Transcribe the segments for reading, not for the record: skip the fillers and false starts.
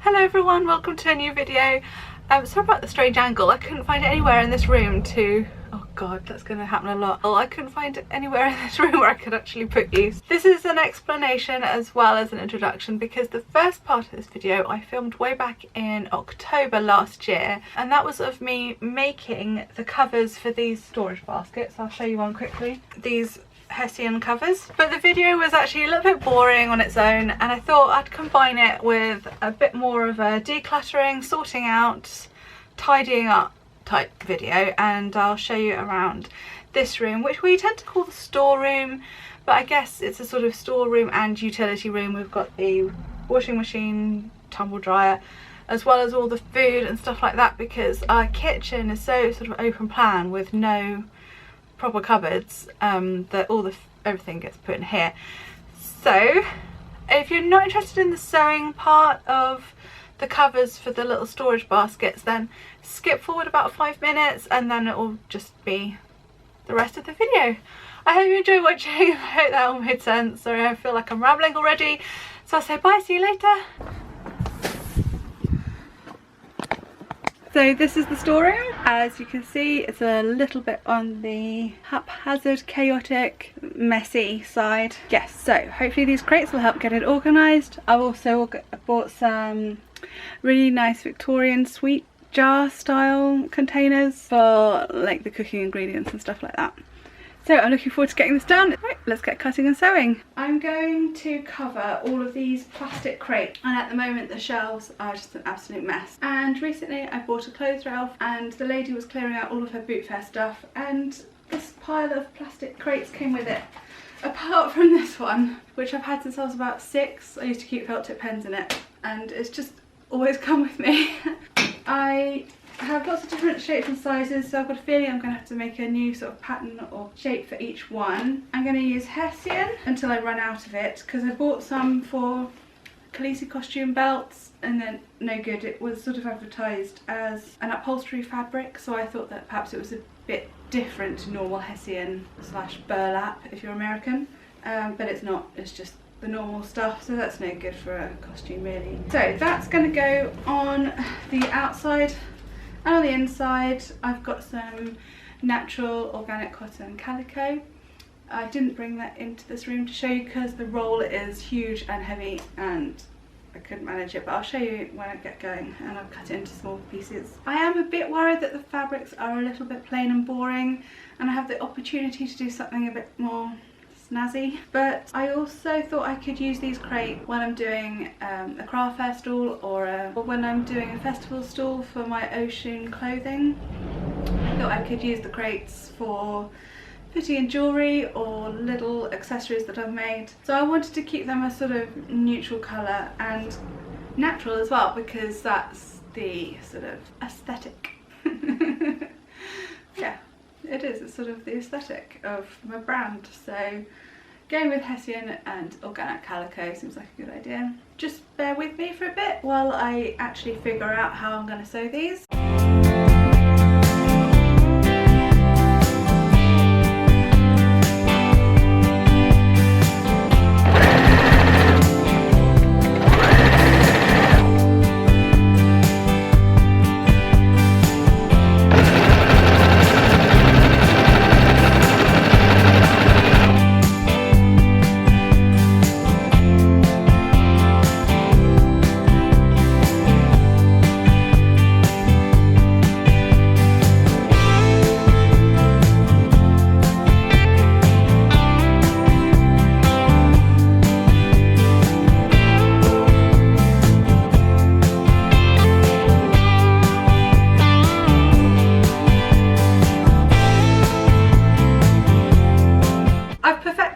Hello everyone, welcome to a new video. Sorry about the strange angle. I couldn't find anywhere in this room to... Oh god, that's going to happen a lot. I couldn't find anywhere in this room where I could actually put these. This is an explanation as well as an introduction because the first part of this video I filmed way back in October last year, and that was of me making the covers for these storage baskets. I'll show you one quickly. These Hessian covers, but the video was actually a little bit boring on its own, and I thought I'd combine it with a bit more of a decluttering, sorting out, tidying up type video, and I'll show you around this room, which we tend to call the storeroom, but I guess it's a sort of storeroom and utility room. We've got the washing machine, tumble dryer, as well as all the food and stuff like that, because our kitchen is so sort of open plan with no proper cupboards, that everything gets put in here. So if you're not interested in the sewing part of the covers for the little storage baskets, then skip forward about 5 minutes and then it will just be the rest of the video. I hope you enjoy watching. I hope that all made sense. Sorry, I feel like I'm rambling already, so I'll say bye, see you later. So this is the storeroom. As you can see, it's a little bit on the haphazard, chaotic, messy side. Yes, so hopefully these crates will help get it organised. I've also bought some really nice Victorian sweet jar style containers for like the cooking ingredients and stuff like that. So I'm looking forward to getting this done. Right, let's get cutting and sewing. I'm going to cover all of these plastic crates, and at the moment the shelves are just an absolute mess. And recently I bought a clothes rail, and the lady was clearing out all of her boot fair stuff, and this pile of plastic crates came with it. Apart from this one, which I've had since I was about 6. I used to keep felt tip pens in it, and it's just always come with me. I have lots of different shapes and sizes, so I've got a feeling I'm going to have to make a new sort of pattern or shape for each one. I'm going to use Hessian until I run out of it, because I bought some for Khaleesi costume belts and then no good. It was sort of advertised as an upholstery fabric, so I thought that perhaps it was a bit different to normal Hessian / burlap if you're American, but it's not. It's just the normal stuff, so that's no good for a costume really. So that's going to go on the outside. And on the inside I've got some natural organic cotton calico. I didn't bring that into this room to show you because the roll is huge and heavy and I couldn't manage it, but I'll show you when I get going, and I've cut it into small pieces. I am a bit worried that the fabrics are a little bit plain and boring, and I have the opportunity to do something a bit more snazzy, but I also thought I could use these crates when I'm doing a craft fair stall or when I'm doing a festival stall for my ocean clothing. I thought I could use the crates for putting in jewellery or little accessories that I've made. So I wanted to keep them a sort of neutral colour and natural as well, because that's the sort of aesthetic. Yeah. It is, it's sort of the aesthetic of my brand, so going with Hessian and organic calico seems like a good idea. Just bear with me for a bit while I actually figure out how I'm going to sew these.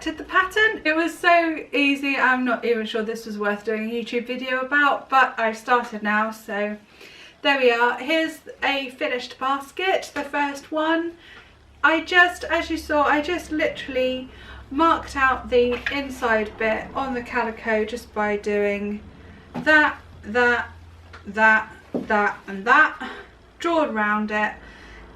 The pattern, it was so easy. I'm not even sure this was worth doing a YouTube video about, but I've started now, so there we are. Here's a finished basket, the first one. As you saw, I just literally marked out the inside bit on the calico just by doing that, that, that, that and that, drawed around it,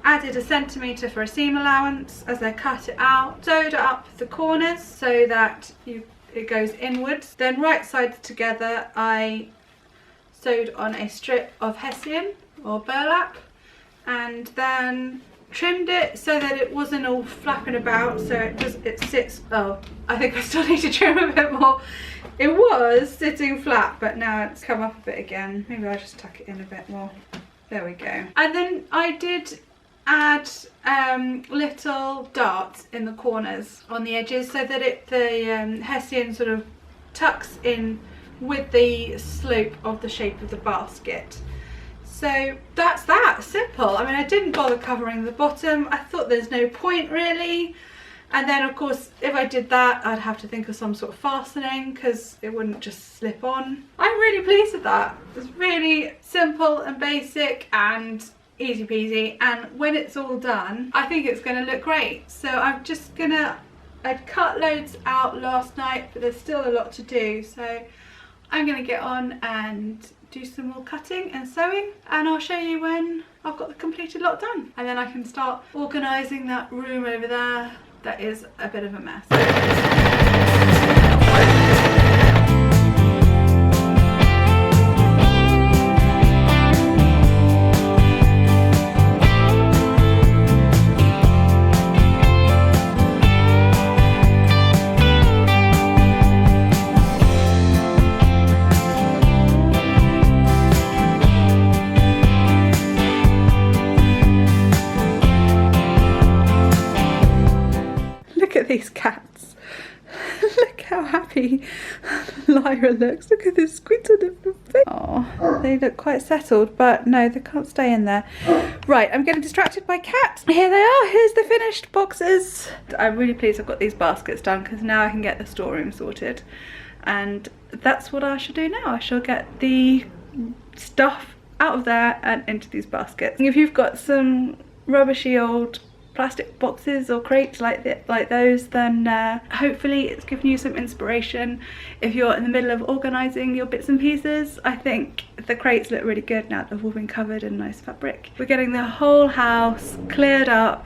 added a centimetre for a seam allowance as I cut it out, sewed up the corners so that it goes inwards, then right sides together I sewed on a strip of hessian or burlap, and then trimmed it so that it wasn't all flapping about, so it sits. Oh, I think I still need to trim a bit more. It was sitting flat, but now it's come up a bit again. Maybe I'll just tuck it in a bit more. There we go. And then I did add little darts in the corners on the edges so that the hessian sort of tucks in with the slope of the shape of the basket. So that's that, simple. I mean, I didn't bother covering the bottom. I thought there's no point really. And then of course, if I did that, I'd have to think of some sort of fastening because it wouldn't just slip on. I'm really pleased with that. It's really simple and basic and easy peasy. And when it's all done, I think it's gonna look great. So I'm just I'd cut loads out last night, but there's still a lot to do. So I'm gonna get on and do some more cutting and sewing, and I'll show you when I've got the completed lot done. And then I can start organising that room over there. That is a bit of a mess. These cats. Look how happy Lyra looks. Look at this squint on her face. Oh, they look quite settled, but no, they can't stay in there. Right, I'm getting distracted by cat. Here they are. Here's the finished boxes. I'm really pleased I've got these baskets done because now I can get the storeroom sorted, and that's what I shall do now. I shall get the stuff out of there and into these baskets. If you've got some rubbishy old plastic boxes or crates like those, then hopefully it's given you some inspiration if you're in the middle of organising your bits and pieces. I think the crates look really good now that they've all been covered in nice fabric. We're getting the whole house cleared up,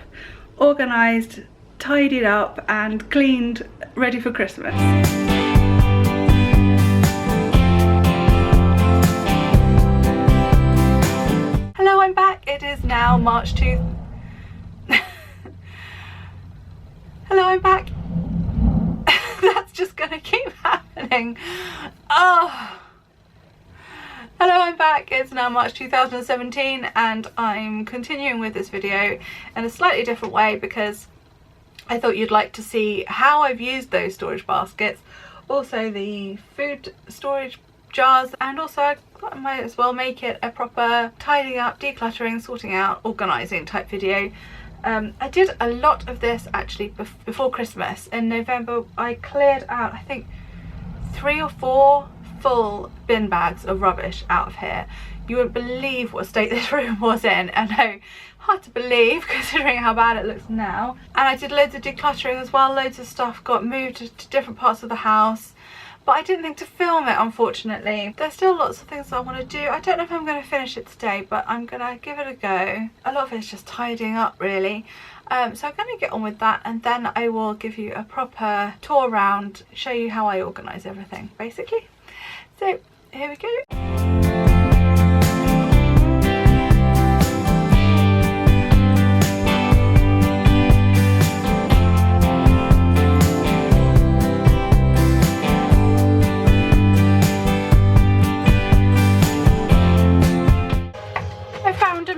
organised, tidied up and cleaned, ready for Christmas. Hello, I'm back. It is now March 2. Hello, I'm back. That's just gonna keep happening. Oh. Hello, I'm back. It's now March 2017 and I'm continuing with this video in a slightly different way because I thought you'd like to see how I've used those storage baskets, also the food storage jars, and also I thought I might as well make it a proper tidying up, decluttering, sorting out, organising type video. I did a lot of this actually before Christmas. In November I cleared out I think 3 or 4 full bin bags of rubbish out of here. You wouldn't believe what state this room was in. I know, hard to believe considering how bad it looks now. And I did loads of decluttering as well. Loads of stuff got moved to different parts of the house, but I didn't think to film it, unfortunately. There's still lots of things I want to do. I don't know if I'm going to finish it today, but I'm going to give it a go. A lot of it's just tidying up really. So I'm going to get on with that, and then I will give you a proper tour around, show you how I organise everything basically. So here we go.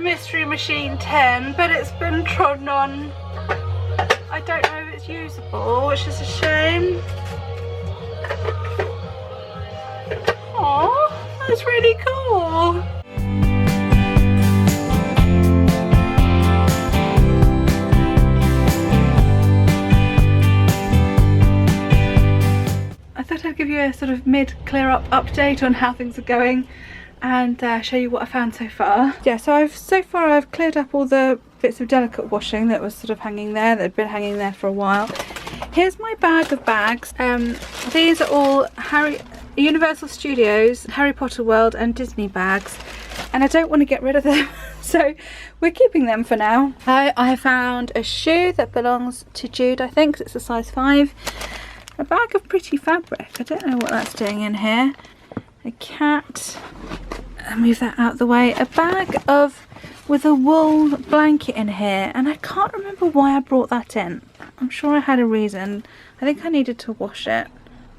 Mystery Machine 10, but it's been trodden on. I don't know if it's usable, which is a shame. Oh, that's really cool. I thought I'd give you a sort of mid-clear up update on how things are going and show you what I found so far. Yeah, so so far I've cleared up all the bits of delicate washing that was sort of hanging there, that had been hanging there for a while. Here's my bag of bags. These are all Universal Studios, Harry Potter World and Disney bags, and I don't want to get rid of them, so we're keeping them for now. I have found a shoe that belongs to Jude, I think, 'cause it's a size 5. A bag of pretty fabric. I don't know what that's doing in here. a cat, and move that out of the way, a bag with a wool blanket in here, and I can't remember why I brought that in. I'm sure I had a reason. I think I needed to wash it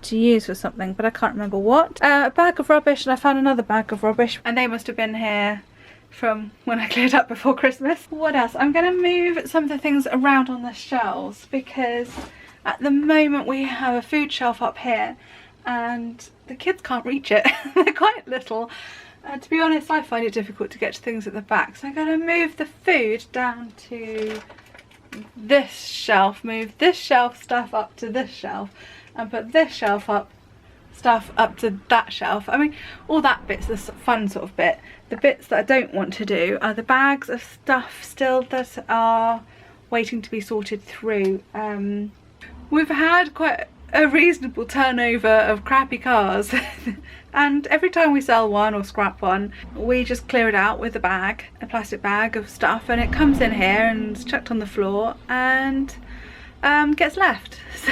to use for something, but I can't remember what. A bag of rubbish, and I found another bag of rubbish, and they must have been here from when I cleared up before Christmas. What else? I'm going to move some of the things around on the shelves, because at the moment we have a food shelf up here and the kids can't reach it. They're quite little. To be honest, I find it difficult to get to things at the back, so I'm going to move the food down to this shelf, move this shelf stuff up to this shelf, and put this shelf up stuff up to that shelf. I mean, all that bit's the fun sort of bit. The bits that I don't want to do are the bags of stuff still that are waiting to be sorted through. We've had quite a reasonable turnover of crappy cars and every time we sell one or scrap one, we just clear it out with a plastic bag of stuff, and it comes in here and it's chucked on the floor and gets left. So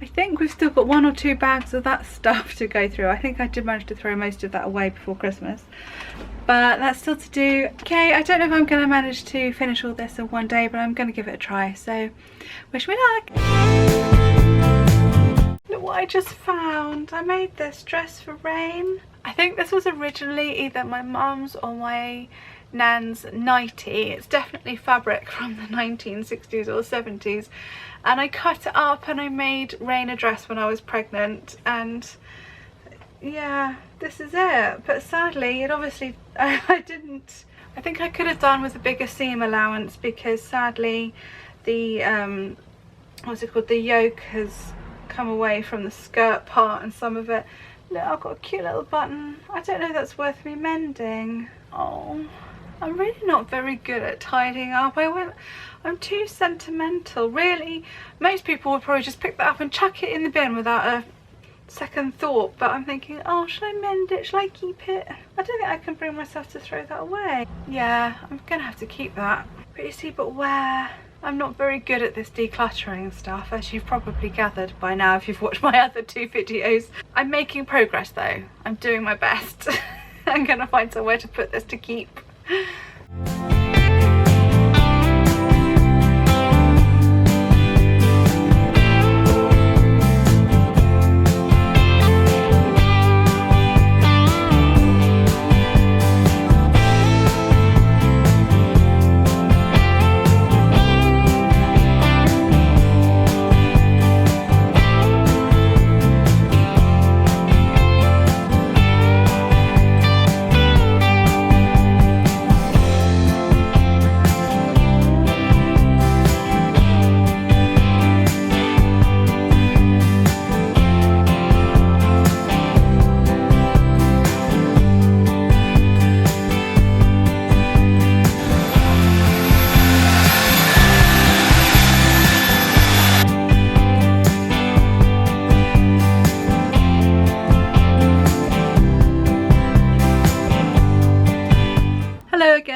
I think we've still got 1 or 2 bags of that stuff to go through. I think I did manage to throw most of that away before Christmas, but that's still to do. Okay, I don't know if I'm going to manage to finish all this in one day, but I'm going to give it a try, so wish me luck. Look what I just found. I made this dress for Rain. I think this was originally either my mum's or my nan's nightie. It's definitely fabric from the 1960s or 70s, and I cut it up and I made Rain a dress when I was pregnant, and yeah, this is it. But sadly it obviously I think I could have done with a bigger seam allowance, because sadly the what's it called, the yoke has come away from the skirt part, and some of it, look, I've got a cute little button. I don't know if that's worth me mending. Oh, I'm really not very good at tidying up. I'm too sentimental. Really, most people would probably just pick that up and chuck it in the bin without a second thought, but I'm thinking, oh, should I mend it? Should I keep it? I don't think I can bring myself to throw that away. Yeah, I'm gonna have to keep that. But you see, but where? I'm not very good at this decluttering stuff, as you've probably gathered by now if you've watched my other 2 videos. I'm making progress though. I'm doing my best. I'm gonna find somewhere to put this to keep.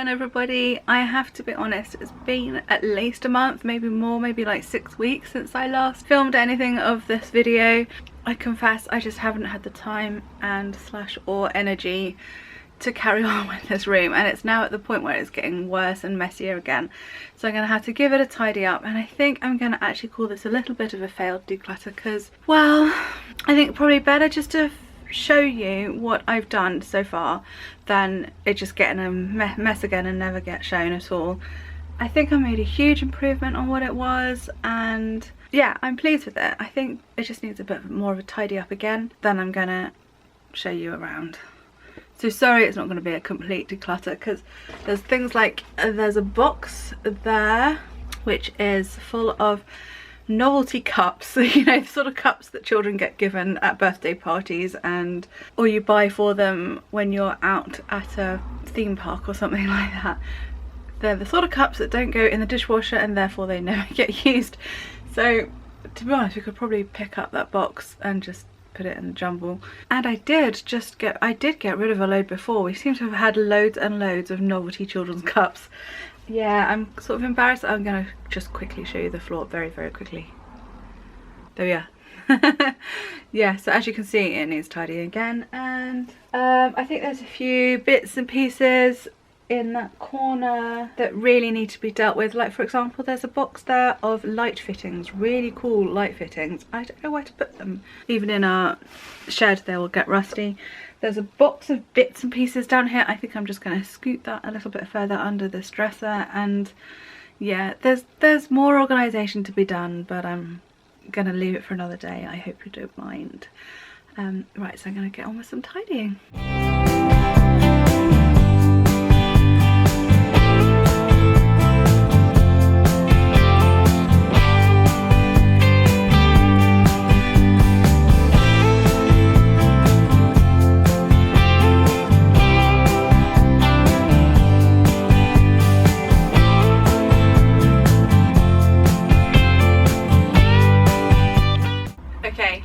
Everybody, I have to be honest, it's been at least a month, maybe more, maybe like 6 weeks since I last filmed anything of this video. I confess I just haven't had the time and or energy to carry on with this room, and it's now at the point where it's getting worse and messier again, so I'm gonna have to give it a tidy up. And I think I'm gonna actually call this a little bit of a failed declutter, because, well, I think probably better just to show you what I've done so far than it just getting a mess again and never get shown at all. I think I made a huge improvement on what it was, and yeah, I'm pleased with it. I think it just needs a bit more of a tidy up again. Then I'm gonna show you around. So sorry it's not going to be a complete declutter, because there's things like there's a box there which is full of novelty cups, you know, the sort of cups that children get given at birthday parties, and or you buy for them when you're out at a theme park or something like that. They're the sort of cups that don't go in the dishwasher and therefore they never get used. So to be honest, we could probably pick up that box and just put it in the jumble. And I did get rid of a load before. We seem to have had loads and loads of novelty children's cups. Yeah, I'm sort of embarrassed. I'm gonna just quickly show you the floor very, very quickly. There we are. Yeah, so as you can see, it needs tidying again. And I think there's a few bits and pieces in that corner that really need to be dealt with. Like, for example, there's a box there of light fittings, really cool light fittings. I don't know where to put them. Even in our shed they will get rusty. There's a box of bits and pieces down here. I think I'm just going to scoot that a little bit further under this dresser. And yeah, there's more organisation to be done, but I'm gonna leave it for another day. I hope you don't mind. Right, so I'm gonna get on with some tidying.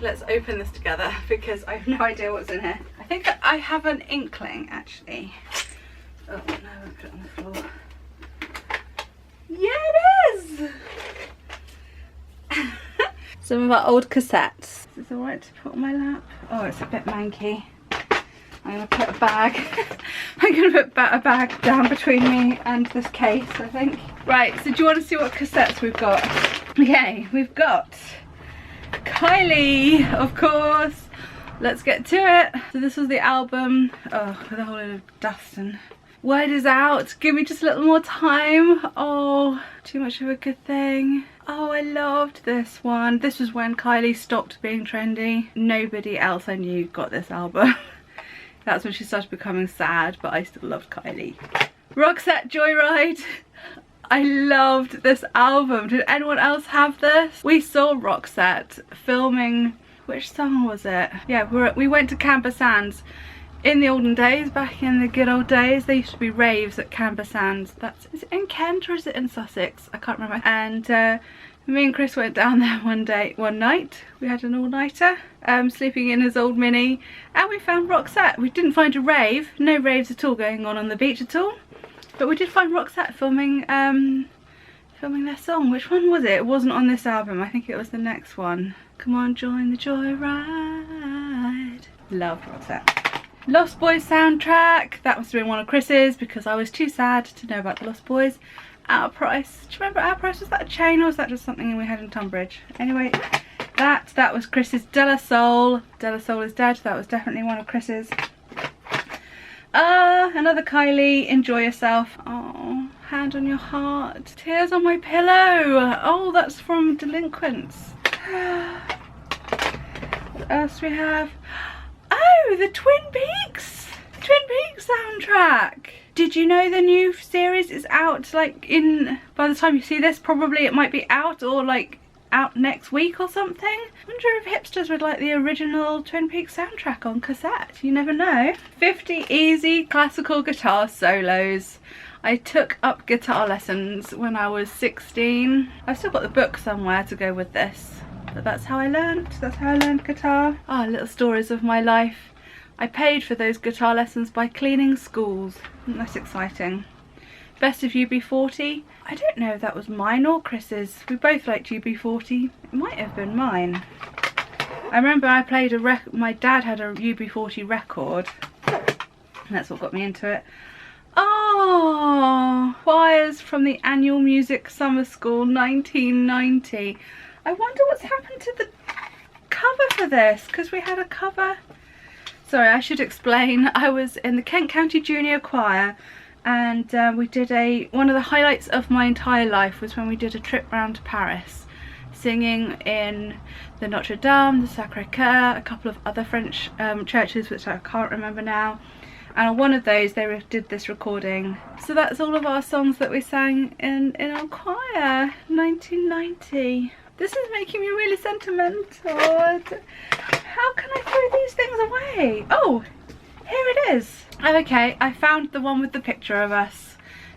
Let's open this together because I have no idea what's in here. I think I have an inkling actually. Oh no, I put it on the floor. Yeah, it is! Some of our old cassettes. Is this alright to put on my lap? Oh, it's a bit manky. I'm gonna put a bag. I'm gonna put a bag down between me and this case, I think. Right, so do you want to see what cassettes we've got? Okay, we've got Kylie, of course. Let's get to it. So this was the album. Oh, with a whole load of dust and word is out. Give me just a little more time. Oh, too much of a good thing. Oh, I loved this one. This was when Kylie stopped being trendy. Nobody else I knew got this album. That's when she started becoming sad, but I still loved Kylie. Roxette Joyride. I loved this album. Did anyone else have this? We saw Roxette filming, which song was it? Yeah, we went to Camber Sands in the olden days, back in the good old days. There used to be raves at Camber Sands. Is it in Kent or is it in Sussex? I can't remember. And me and Chris went down there one night. We had an all-nighter, sleeping in his old Mini, and we found Roxette. We didn't find a rave, no raves at all going on the beach at all. But we did find Roxette filming their song. Which one was it? It wasn't on this album. I think it was the next one. Come on, join the joyride. Love Roxette. Lost Boys soundtrack. That must have been one of Chris's because I was too sad to know about the Lost Boys. Our Price. Do you remember Our Price? Was that a chain or was that just something we had in Tunbridge? Anyway, that was Chris's De La Soul. De La Soul is Dead. That was definitely one of Chris's. Another Kylie, Enjoy Yourself. Oh, Hand on Your Heart. Tears on My Pillow. Oh, that's from Delinquents. What else do we have? Oh, the Twin Peaks. Twin Peaks soundtrack. Did you know the new series is out, like, by the time you see this, probably it might be out or like out next week or something. I wonder if hipsters would like the original Twin Peaks soundtrack on cassette. You never know. 50 easy classical guitar solos. I took up guitar lessons when I was 16. I've still got the book somewhere to go with this, but that's how I learned. That's how I learned guitar. Ah, little stories of my life. I paid for those guitar lessons by cleaning schools. Isn't that exciting? Best of UB40. I don't know if that was mine or Chris's. We both liked UB40. It might have been mine. I remember I played my dad had a UB40 record. That's what got me into it. Oh, choirs from the annual music summer school 1990. I wonder what's happened to the cover for this, because we had a cover. Sorry, I should explain. I was in the Kent County Junior Choir, and we did one of the highlights of my entire life was when we did a trip round to Paris, singing in the Notre Dame, the Sacré-Cœur, a couple of other French churches which I can't remember now, and on one of those they did this recording. So that's all of our songs that we sang in our choir, 1990. This is making me really sentimental. How can I throw these things away? Oh, here it is. Oh, okay, I found the one with the picture of us.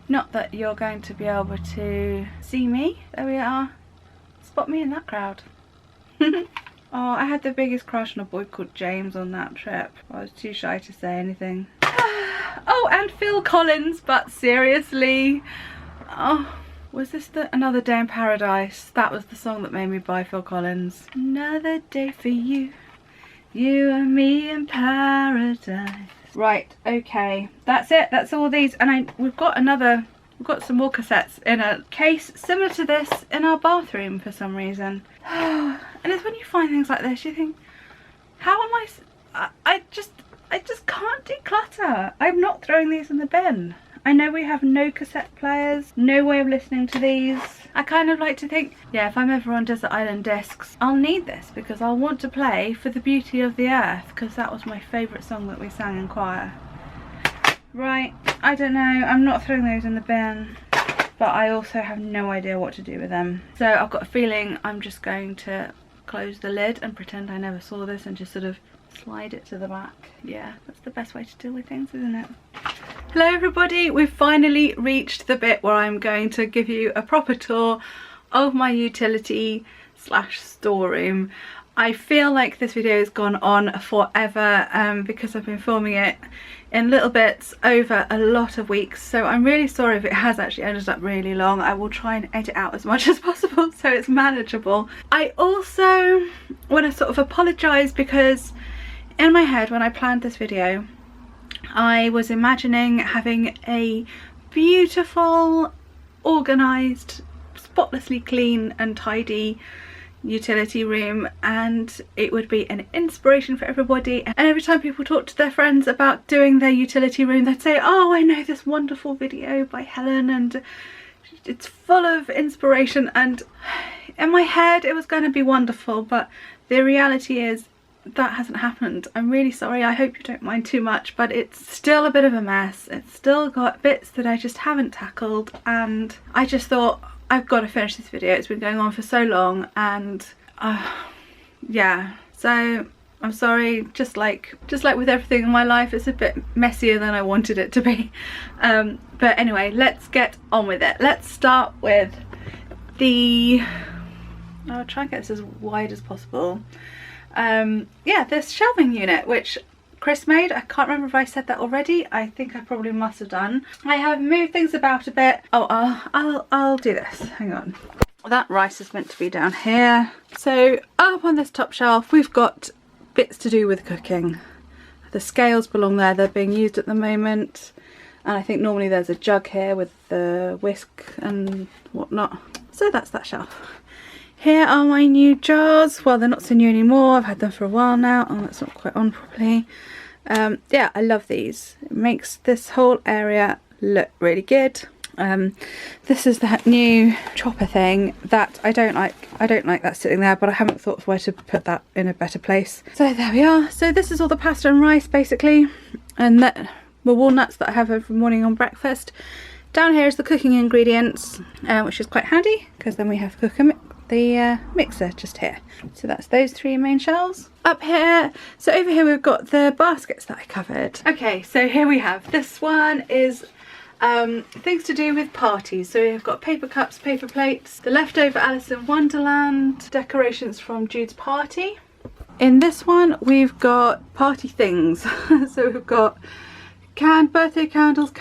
Not that you're going to be able to see me. There we are. Spot me in that crowd. Oh, I had the biggest crush on a boy called James on that trip. I was too shy to say anything. Oh, and Phil Collins, but seriously. Oh, Was this the Another Day in Paradise? That was the song that made me buy Phil Collins. Another day for you, you and me in paradise. Right, okay, that's it. That's all these, and we've got some more cassettes in a case similar to this in our bathroom for some reason. And it's when you find things like this, you think, how am I just can't declutter. I'm not throwing these in the bin. I know we have no cassette players, no way of listening to these. I kind of like to think, yeah, if I'm ever on Desert Island Discs, I'll need this because I'll want to play For the Beauty of the Earth, because that was my favourite song that we sang in choir. Right, I don't know, I'm not throwing those in the bin, but I also have no idea what to do with them. So I've got a feeling I'm just going to close the lid and pretend I never saw this and just sort of slide it to the back. Yeah, that's the best way to deal with things, isn't it? Hello everybody, we've finally reached the bit where I'm going to give you a proper tour of my utility slash storeroom. I feel like this video has gone on forever because I've been filming it in little bits over a lot of weeks, so I'm really sorry if it has actually ended up really long. I will try and edit out as much as possible so it's manageable. I also want to sort of apologise because in my head when I planned this video I was imagining having a beautiful, organised, spotlessly clean and tidy utility room, and it would be an inspiration for everybody. And every time people talk to their friends about doing their utility room, they'd say, oh, I know this wonderful video by Helen and it's full of inspiration. And in my head it was going to be wonderful, but the reality is that hasn't happened. I'm really sorry, I hope you don't mind too much, but it's still a bit of a mess. It's still got bits that I just haven't tackled, and I just thought I've got to finish this video. It's been going on for so long, and yeah, so I'm sorry. Just like with everything in my life, it's a bit messier than I wanted it to be. But anyway, let's get on with it. Let's start with I'll try and get this as wide as possible. Yeah, this shelving unit which Chris made. I can't remember if I said that already. I think I probably must have done. I have moved things about a bit. Oh, I'll do this. Hang on. That rice is meant to be down here. So up on this top shelf we've got bits to do with cooking. The scales belong there. They're being used at the moment. And I think normally there's a jug here with the whisk and whatnot. So that's that shelf. Here are my new jars. Well, they're not so new anymore. I've had them for a while now. Oh, that's not quite on properly. Yeah, I love these. It makes this whole area look really good. This is that new chopper thing that I don't like. I don't like that sitting there, but I haven't thought of where to put that in a better place. So there we are. So this is all the pasta and rice basically, and that the walnuts that I have every morning on breakfast. Down here is the cooking ingredients, which is quite handy because then we have to cook the mixer just here. So that's those three main shelves. Up here, so over here we've got the baskets that I covered. Okay, so here we have, this one is things to do with parties. So we've got paper cups, paper plates, the leftover Alice in Wonderland decorations from Jude's party. In this one we've got party things. So we've got birthday candles,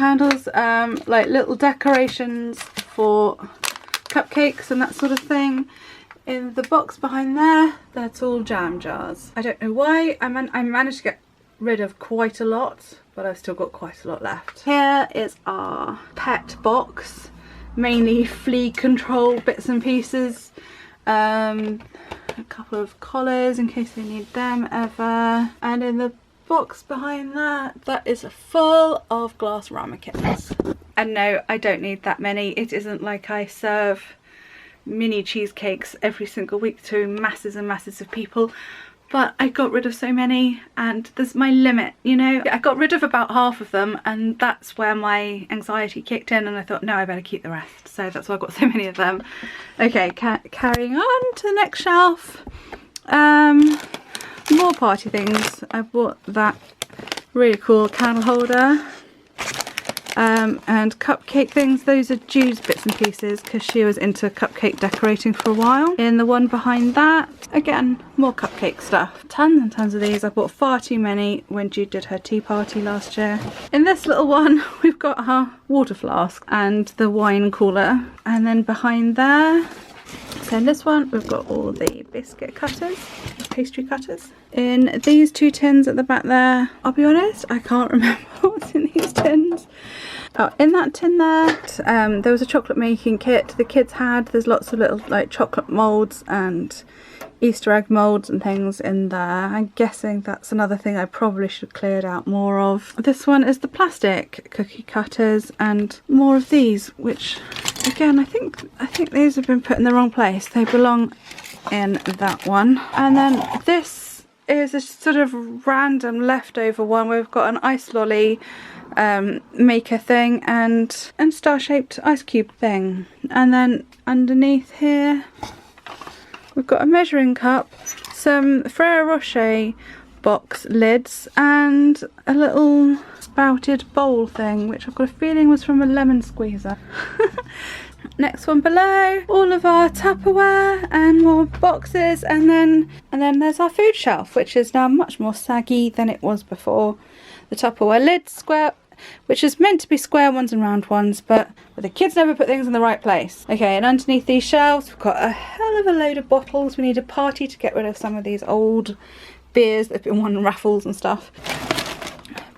like little decorations for cupcakes and that sort of thing. In the box behind there, that's all jam jars. I don't know why. I managed to get rid of quite a lot, but I've still got quite a lot left. Here is our pet box, mainly flea control bits and pieces. A couple of collars in case they need them ever. And in the box behind that is full of glass ramekins. And no, I don't need that many. It isn't like I serve mini cheesecakes every single week to masses and masses of people, but I got rid of so many and there's my limit, you know. I got rid of about half of them and that's where my anxiety kicked in, and I thought, no, I better keep the rest. So that's why I got so many of them. Okay, carrying on to the next shelf. More party things. I bought that really cool candle holder. and cupcake things. Those are Jude's bits and pieces because she was into cupcake decorating for a while. In the one behind that, again, more cupcake stuff. Tons and tons of these. I bought far too many when Jude did her tea party last year. In this little one, we've got our water flask and the wine cooler. And then behind there, so in this one, we've got all the biscuit cutters, pastry cutters. In these two tins at the back there, I'll be honest, I can't remember what's in these tins. Oh, in that tin there was a chocolate making kit the kids had. There's lots of little like chocolate moulds and Easter egg moulds and things in there. I'm guessing that's another thing I probably should have cleared out more of. This one is the plastic cookie cutters and more of these, which again I think these have been put in the wrong place. They belong in that one. And then this is a sort of random leftover one. We've got an ice lolly maker thing and star-shaped ice cube thing. And then underneath here we've got a measuring cup, some Ferrero Rocher box lids and a little spouted bowl thing, which I've got a feeling was from a lemon squeezer. Next one below, all of our Tupperware and more boxes, and then there's our food shelf, which is now much more saggy than it was before. The Tupperware lid square, which is meant to be square ones and round ones, but the kids never put things in the right place. Okay, and underneath these shelves we've got a hell of a load of bottles. We need a party to get rid of some of these old beers that have been won in raffles and stuff.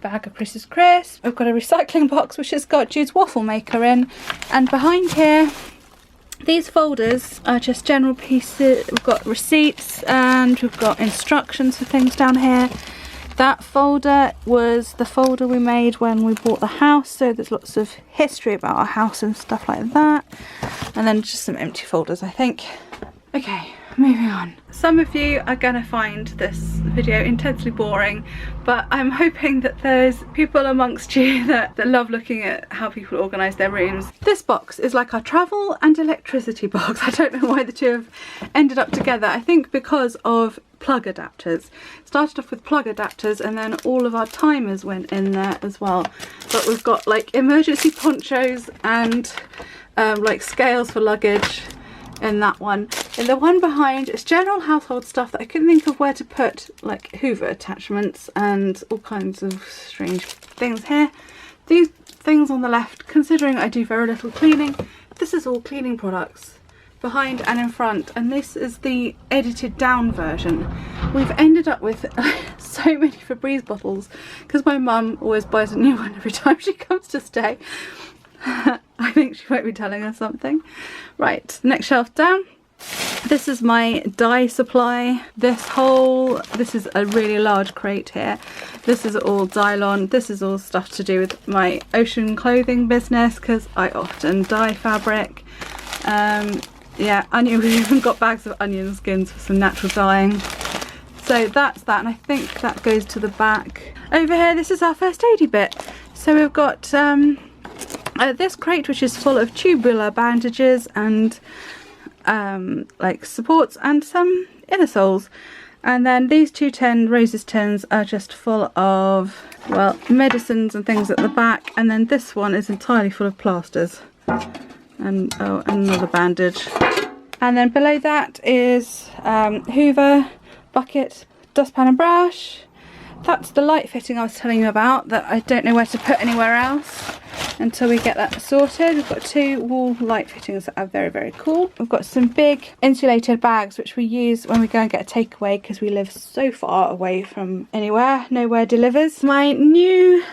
Bag of Chris's Crisp. We've got a recycling box which has got Jude's waffle maker in, and behind here these folders are just general pieces. We've got receipts and we've got instructions for things down here. That folder was the folder we made when we bought the house, so there's lots of history about our house and stuff like that. And then just some empty folders, I think. Okay, moving on. Some of you are gonna find this video intensely boring, but I'm hoping that there's people amongst you that love looking at how people organise their rooms. This box is like our travel and electricity box. I don't know why the two have ended up together. I think because of plug adapters. Started off with plug adapters and then all of our timers went in there as well. But we've got like emergency ponchos and like scales for luggage in that one. In the one behind, it's general household stuff that I couldn't think of where to put, like Hoover attachments and all kinds of strange things here. These things on the left, considering I do very little cleaning, this is all cleaning products behind and in front, and this is the edited down version. We've ended up with so many Febreze bottles because my mum always buys a new one every time she comes to stay. I think she might be telling us something. Right, next shelf down. This is my dye supply. This is a really large crate here. This is all Dylon. This is all stuff to do with my ocean clothing business because I often dye fabric. Yeah, onion, we've even got bags of onion skins for some natural dyeing. So that's that, and I think that goes to the back. Over here, this is our first aidy bit. So we've got this crate which is full of tubular bandages and like supports and some inner soles. And then these two Roses tins are just full of, well, medicines and things at the back. And then this one is entirely full of plasters. And oh, another bandage. And then below that is Hoover, bucket, dustpan and brush. That's the light fitting I was telling you about that I don't know where to put anywhere else until we get that sorted. We've got two wall light fittings that are very, very cool. We've got some big insulated bags which we use when we go and get a takeaway because we live so far away from anywhere. Nowhere delivers. My new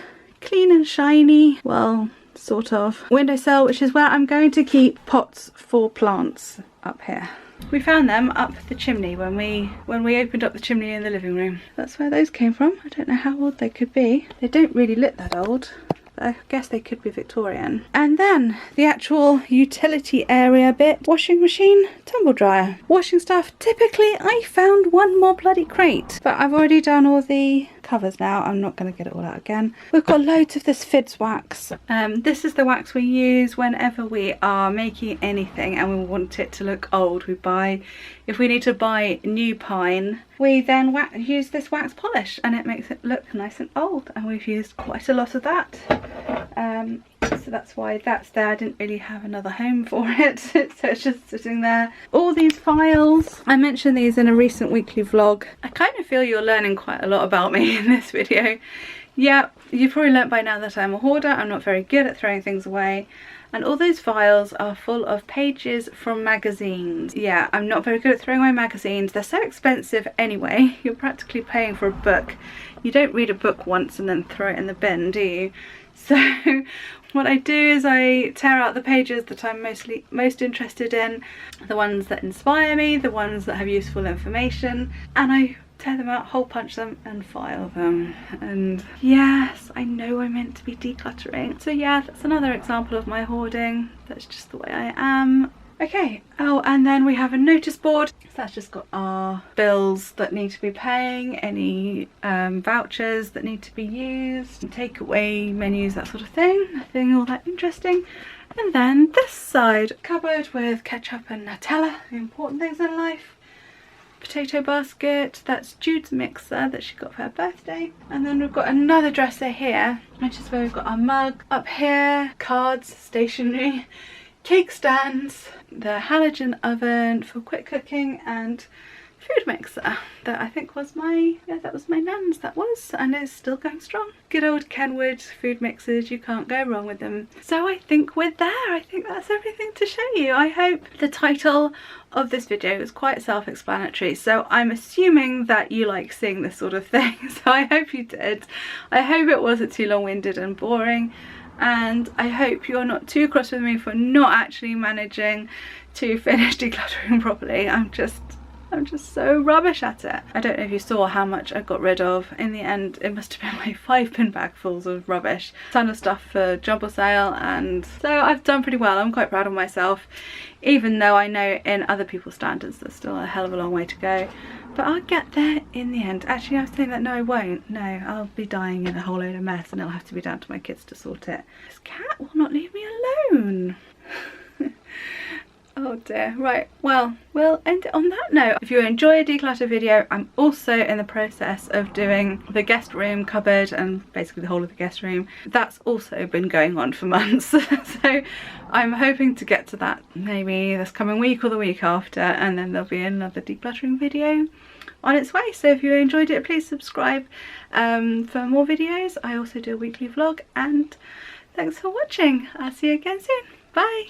clean and shiny, well, sort of windowsill, which is where I'm going to keep pots for plants up here. We found them up the chimney when we opened up the chimney in the living room. That's where those came from. I don't know how old they could be. They don't really look that old. I guess they could be Victorian. And then the actual utility area bit. Washing machine, tumble dryer. Washing stuff. Typically I found one more bloody crate, but I've already done all the covers now. I'm not going to get it all out again. We've got loads of this Fids wax. This is the wax we use whenever we are making anything and we want it to look old. We buy, if we need to buy new pine, we then use this wax polish and it makes it look nice and old, and we've used quite a lot of that. so that's why that's there. I didn't really have another home for it, so it's just sitting there. All these files, I mentioned these in a recent weekly vlog. I kind of feel you're learning quite a lot about me in this video. Yeah, you've probably learnt by now that I'm a hoarder. I'm not very good at throwing things away. And all those files are full of pages from magazines. Yeah, I'm not very good at throwing away magazines. They're so expensive anyway. You're practically paying for a book. You don't read a book once and then throw it in the bin, do you? So what I do is I tear out the pages that I'm most interested in, the ones that inspire me, the ones that have useful information, and I tear them out, hole punch them and file them. And yes, I know I'm meant to be decluttering. So yeah, that's another example of my hoarding. That's just the way I am. Okay, oh, and then we have a notice board. So that's just got our bills that need to be paying, any vouchers that need to be used, takeaway menus, that sort of thing. Nothing all that interesting. And then this side, cupboard with ketchup and Nutella, the important things in life. Potato basket, that's Jude's mixer that she got for her birthday. And then we've got another dresser here, which is where we've got our mug. Up here, cards, stationery, cake stands, the halogen oven for quick cooking, and food mixer that I think was my, yeah, that was my nan's, that was, and it's still going strong. Good old Kenwood food mixers, you can't go wrong with them. So I think we're there. I think that's everything to show you. I hope the title of this video is quite self-explanatory, so I'm assuming that you like seeing this sort of thing, so I hope you did. I hope it wasn't too long-winded and boring, and I hope you're not too cross with me for not actually managing to finish decluttering properly. I'm just so rubbish at it. I don't know if you saw how much I got rid of. In the end, it must have been like 5 bin bagfuls of rubbish. Ton of stuff for jumble sale, and so I've done pretty well. I'm quite proud of myself, even though I know in other people's standards there's still a hell of a long way to go. But I'll get there in the end. Actually, I was saying that no, I won't. No, I'll be dying in a whole load of mess, and it'll have to be down to my kids to sort it. This cat will not leave me alone. Oh dear. Right, well, we'll end it on that note. If you enjoy a declutter video, I'm also in the process of doing the guest room cupboard and basically the whole of the guest room. That's also been going on for months. So I'm hoping to get to that maybe this coming week or the week after, and then there'll be another decluttering video on its way. So if you enjoyed it, please subscribe for more videos. I also do a weekly vlog, and thanks for watching. I'll see you again soon. Bye.